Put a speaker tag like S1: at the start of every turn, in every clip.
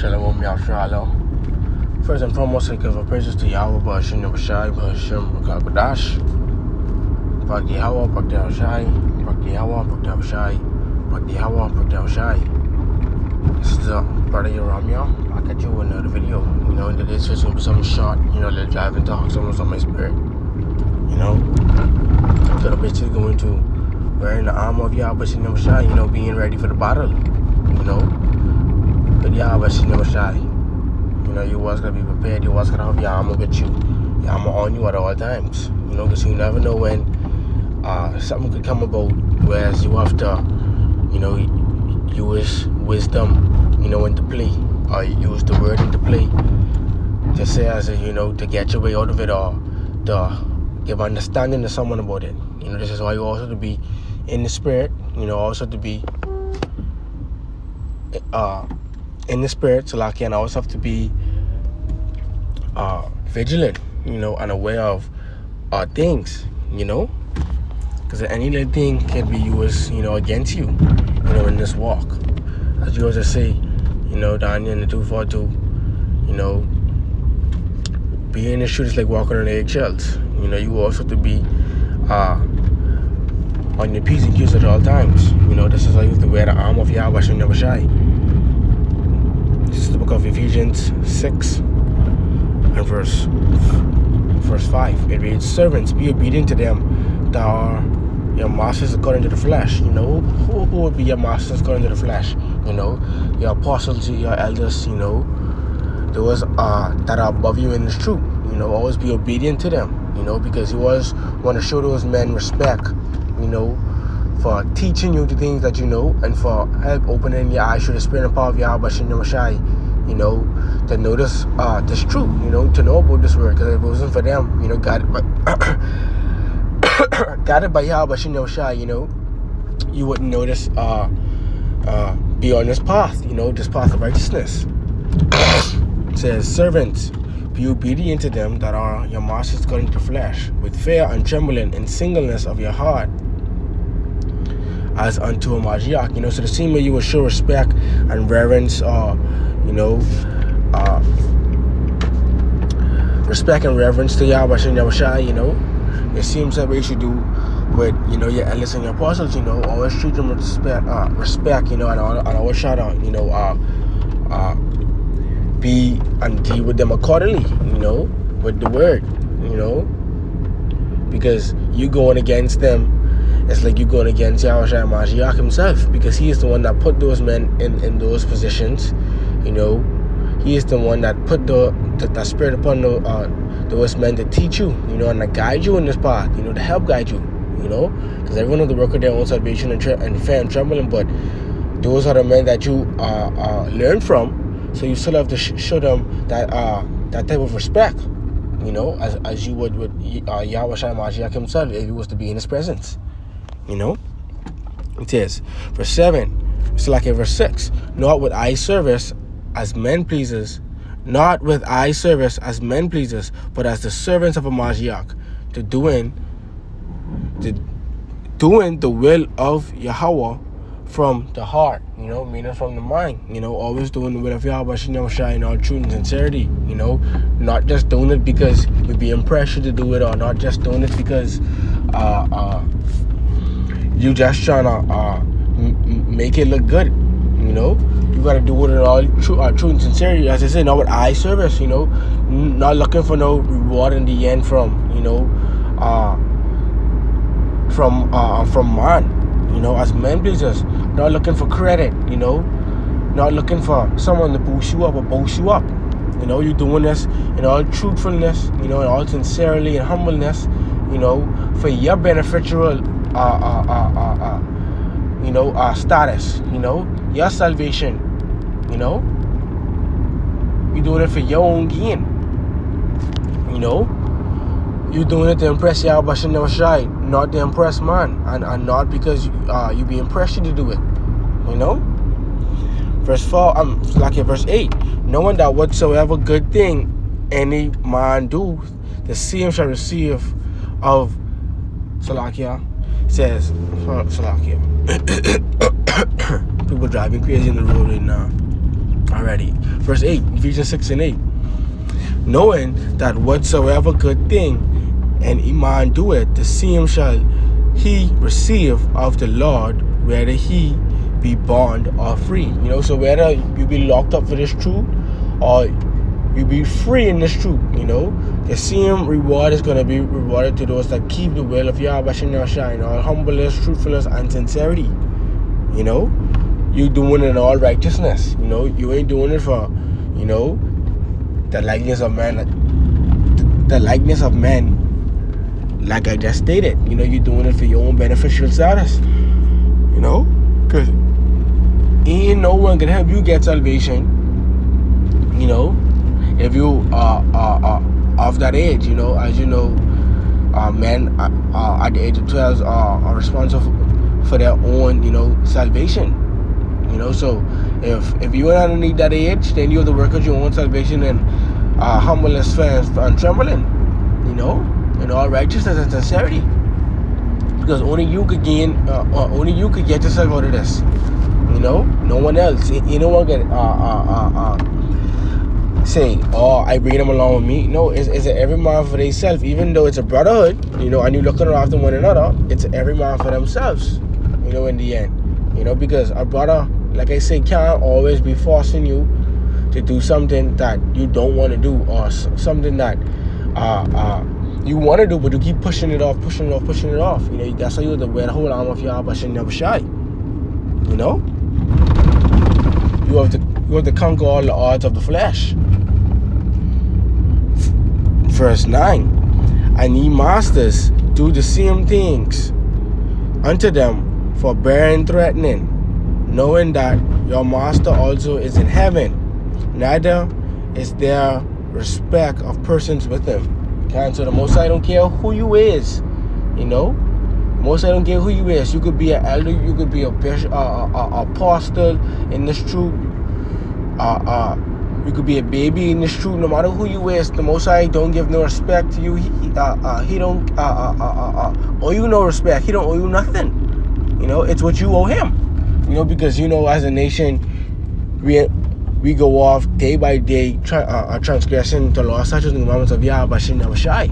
S1: Shalom Yahshua. First and foremost, I give a praises to Yahweh, Ba'ashim Nabashai, Ba'ashim Rakakadash, Ba'ak Yahweh, Ba'ak Yahshai, Ba'ak Yahweh, Ba'ak Yahshai, Ba'ak Yahweh, Ba'ak Yahshai. This is the brother Yeramia. Back at you with another video. In today's video, gonna be something short, let's dive into something on my spirit. Gonna basically go into wearing the armor of Yahweh, Ba'ashim Nabashai, being ready for the battle, But Yahweh, Ba'ashim Nabashai. You was going to be prepared. You was going to have your armor with you. Your armor on you at all times. Because you never know when something could come about. Whereas you have to, use wisdom, into play. Or use the word into play. To say as to get your way out of it or to give understanding to someone about it. This is why you also to be in the spirit. Also to be in the spirit, so like, and I also have to be vigilant, and aware of things, because any little thing can be used, against you, in this walk. As you always say, down in the 242, being in the shoot is like walking on eggshells. You also have to be on your P's and Q's at all times. This is how you have to wear the armor of Yahweh Ba'ashim Nabashai. This is the book of Ephesians 6 and verse 5. It reads, "Servants, be obedient to them that are your masters according to the flesh." Who would be your masters according to the flesh? Your apostles, your elders, those that are above you in this truth. Always be obedient to them, because you always want to show those men respect, for teaching you the things that and for help opening your eyes to the spirit and power of Yahweh Ba'ashim Nabashai, to notice this truth, to know about this word. Because if it wasn't for them, guided by Yahweh Ba'ashim Nabashai, you wouldn't notice be on this path, this path of righteousness. It says, "Servants, be obedient to them that are your masters according to the flesh, with fear and trembling and singleness of your heart, as unto a Mashiach." So the same way you will show respect and reverence, respect and reverence to Yahweh Ba'ashim Nabashai, it seems that way you should do with, your elders and your apostles, always treat them with respect, and always try to, be and deal with them accordingly, with the word, because you going against them, it's like you going against Yahweh Mashiach himself, because he is the one that put those men in those positions. He is the one that put the spirit upon those men to teach you, and to guide you in this path, to help guide you, because everyone has to work with their own salvation and fear and trembling, but those are the men that you learn from, so you still have to show them that type of respect, as you would with Yahweh Mashiach himself if he was to be in his presence. It says, verse 7, it's like in verse 6, "Not with eye service as men pleasers, but as the servants of a Mashiach, to doing the will of Yahweh from the heart," meaning from the mind, always doing the will of Yahweh Ba'ashim Nabashai in all truth and sincerity, not just doing it because we're being pressured to do it, or not just doing it because you just trying to make it look good, you got to do it in all truth and sincerity, as I said, not with eye service, not looking for no reward in the end from man, as men pleasers, not looking for credit, not looking for someone to boost you up or boast you up, you're doing this in all truthfulness, in all sincerity and humbleness, for your beneficial status, your salvation, you're doing it for your own gain, you're doing it to impress Yahweh Ba'ashim Nabashai, not to impress man, and not because you be pressured to do it, Verse 4, verse 8, "Knowing that whatsoever good thing any man do, the same shall receive of Salakia." Says Salakia. People driving crazy in the road right now. Alright. already. Verse 8, Ephesians 6 and 8. Knowing that whatsoever good thing any man doeth, the same shall he receive of the Lord, whether he be bond or free. So whether you be locked up for this truth or you be free in this truth, the same reward is going to be rewarded to those that keep the will of Yahweh Shai in all humbleness, truthfulness, and sincerity. You doing it in all righteousness. You ain't doing it for, the likeness of man. The likeness of men, like I just stated. You're doing it for your own beneficial status. Because ain't no one can help you get salvation. If you are of that age, as you know, men at the age of 12 are responsible for their own, salvation. So if you are underneath that age, then you have to work out your own salvation and humbleness, fear, and trembling. In all righteousness and sincerity, because only you could gain, only you could get yourself out of this. No one else. No one can say, "Oh, I bring them along with me." No, it's every man for themselves. Even though it's a brotherhood, and you're looking after one another, it's every man for themselves. In the end, because a brother, like I say, can't always be forcing you to do something that you don't want to do, or something that you want to do, but you keep pushing it off. That's how you have to wear the whole arm of Yahweh and never shy. You have to conquer all the odds of the flesh. Verse 9. And ye masters, do the same things unto them, forbearing, threatening, knowing that your master also is in heaven, neither is there respect of persons with him. Okay? So the Most High don't care who you is. Most High don't care who you is. You could be an elder, you could be a bishop, apostle in this truth. You could be a baby in this truth. No matter who you is, the Most High don't give no respect to you. He don't owe you no respect. He don't owe you nothing. It's what you owe him. Because as a nation, we go off day by day, transgressing the law, statutes, and commandments of Yahweh Shai.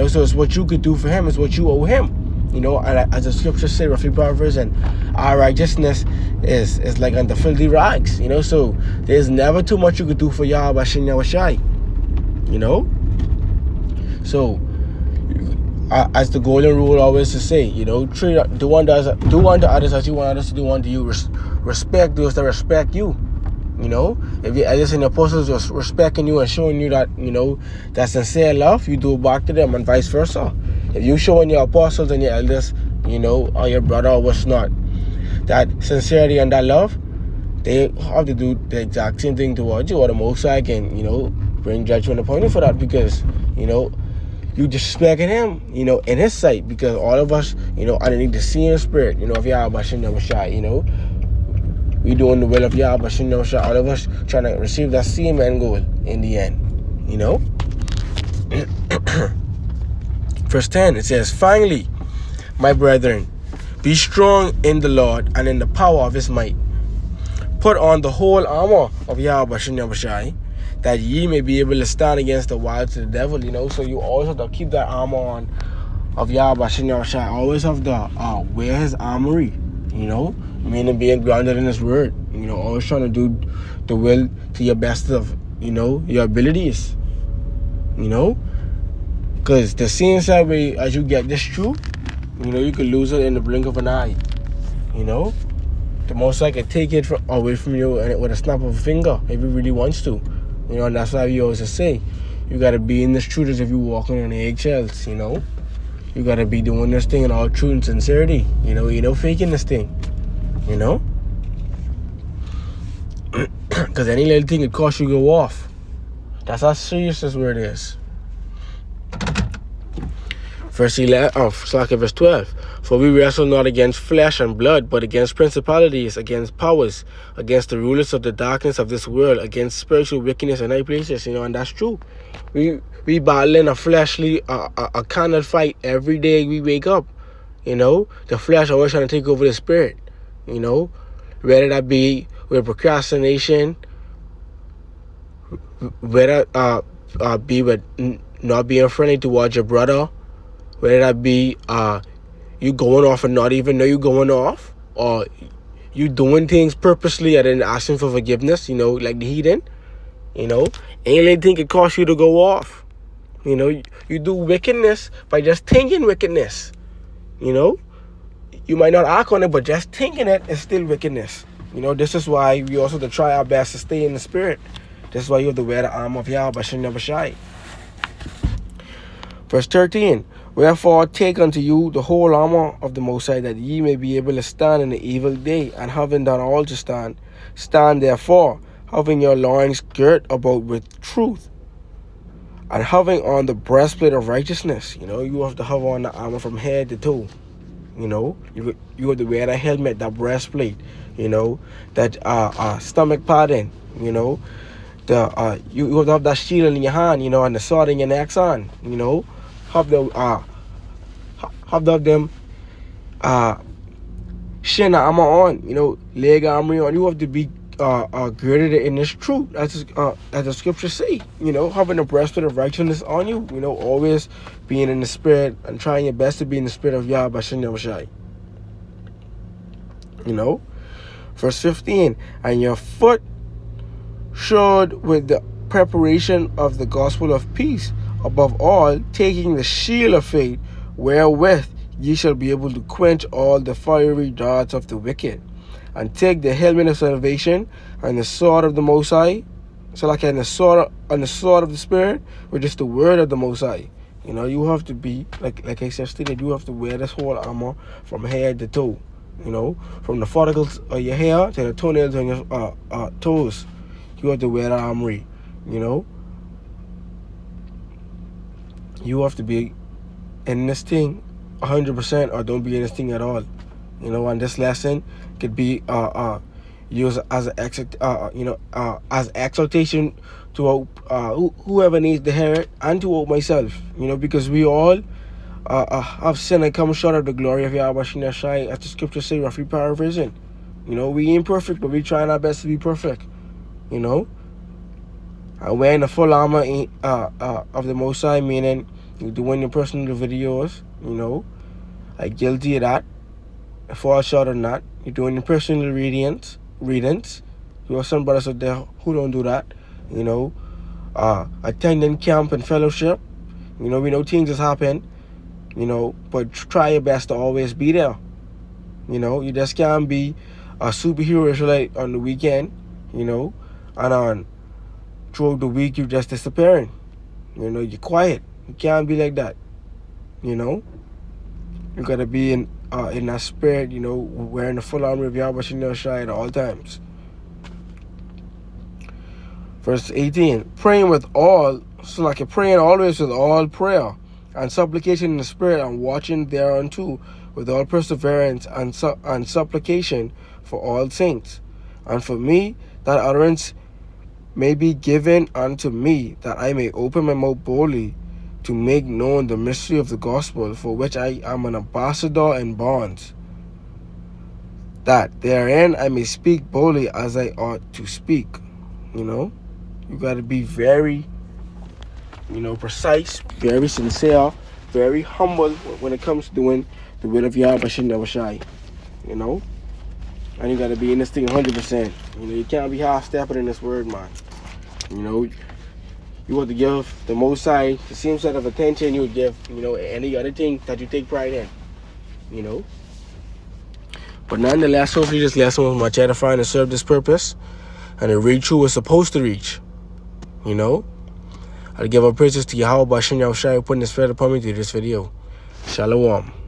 S1: So it's what you could do for him. It's what you owe him. And as the scriptures say, roughly Proverbs, and our righteousness is like unto filthy rags. So there's never too much you could do for Yahweh Shai. So as the golden rule always to say, do unto others as you want others to do unto you. Respect those that respect you. If your elders and apostles are respecting you and showing you that, that sincere love, you do it back to them, and vice versa. If you showing your apostles and your elders, or your brother or what's not, that sincerity and that love, they have to do the exact same thing towards you, or the Most High can, bring judgment upon you for that, because, you disrespecting him, in his sight, because all of us, underneath the same spirit, of Yahweh Shai, we doing the will of Yahweh Shai, all of us trying to receive that same end goal in the end, Verse 10, it says, finally, my brethren, be strong in the Lord and in the power of his might. Put on the whole armor of Yahweh Shai, that ye may be able to stand against the wiles of the devil. So you always have to keep that armor on of Yahweh Shai. Always have to wear his armory, meaning being grounded in his word. Always trying to do the will to your best of, your abilities. Because the same side way as you get this truth, you could lose it in the blink of an eye. The Most High can take it away from you and with a snap of a finger if he really wants to. And that's why we always say, you got to be in this truth as if you're walking on eggshells, You got to be doing this thing in all truth and sincerity. Faking this thing. Because any little thing could cost you go off. That's how serious this word is. Verse 12. For we wrestle not against flesh and blood, but against principalities, against powers, against the rulers of the darkness of this world, against spiritual wickedness in high places. And that's true. We battling a fleshly, a carnal fight every day we wake up. The flesh always trying to take over the spirit. Whether that be with procrastination, whether be with not being friendly towards your brother, whether that be you going off and not even know you going off, or you doing things purposely and then asking for forgiveness, like the heathen, ain't anything can cause you to go off. You do wickedness by just thinking wickedness. You might not act on it, but just thinking it is still wickedness. This is why we also have to try our best to stay in the spirit. This is why you have to wear the armor of Yahweh B'Shem Yahushai. Verse 13. Wherefore take unto you the whole armor of the Most High, that ye may be able to stand in the evil day, and having done all to stand, stand therefore, having your loins girt about with truth, and having on the breastplate of righteousness. You have to have on the armor from head to toe. You have to wear that helmet, that breastplate, that stomach padding, you have to have that shield in your hand, and the sword in your neck on, have them shin armor on, leg armor on. You have to be girded in this truth, as the scriptures say, having the breastplate of righteousness on you, always being in the spirit and trying your best to be in the spirit of Yahweh B'Shem Yahushai. Verse 15, and your foot shod with the preparation of the gospel of peace, above all taking the shield of faith, wherewith ye shall be able to quench all the fiery darts of the wicked, and take the helmet of salvation and the sword of the Most High. So and the sword of the Spirit, which is the word of the Most High. You have to be, like I said stated, you have to wear this whole armor from head to toe. From the follicles of your hair to the toenails on your toes. You have to wear the armory. You have to be in this thing 100%, or don't be in this thing at all. And this lesson could be used as as exaltation to whoever needs to hear it, and to myself. Because we all have sinned and come short of the glory of Yahweh B'Shem Yahushai, as the scriptures say, roughly paraphrasing. We ain't perfect, but we trying our best to be perfect. And wearing the full armor of the Most High, meaning you're doing your personal videos, I'm guilty of that. Fall short of that. You're doing your personal readings. You have some brothers out there who don't do that. Attending camp and fellowship. We know things has happened. But try your best to always be there. You just can't be a superhero Israelite on the weekend, and on throughout the week you just disappearing. You're quiet. You can't be like that. You gotta be in that spirit, wearing the full armor of Yahweh B'Shem Yahushai at all times. Verse 18, praying always with all prayer and supplication in the spirit, and watching thereunto with all perseverance and supplication for all saints, and for me, that utterance may be given unto me, that I may open my mouth boldly to make known the mystery of the gospel, for which I am an ambassador in bonds, that therein I may speak boldly as I ought to speak. You got to be very, precise, very sincere, very humble when it comes to doing the will of Yahweh B'Shem Yahushai. And you got to be in this thing 100%. You can't be half-stepping in this word, man. You want to give the Most High the same set of attention you would give, any other thing that you take pride in, But nonetheless, hopefully this lesson was much edifying and served this purpose, and it reached who was supposed to reach, I'll give our praises to Yahweh B'Shem Yahushai for putting this faith upon me to this video. Shalom.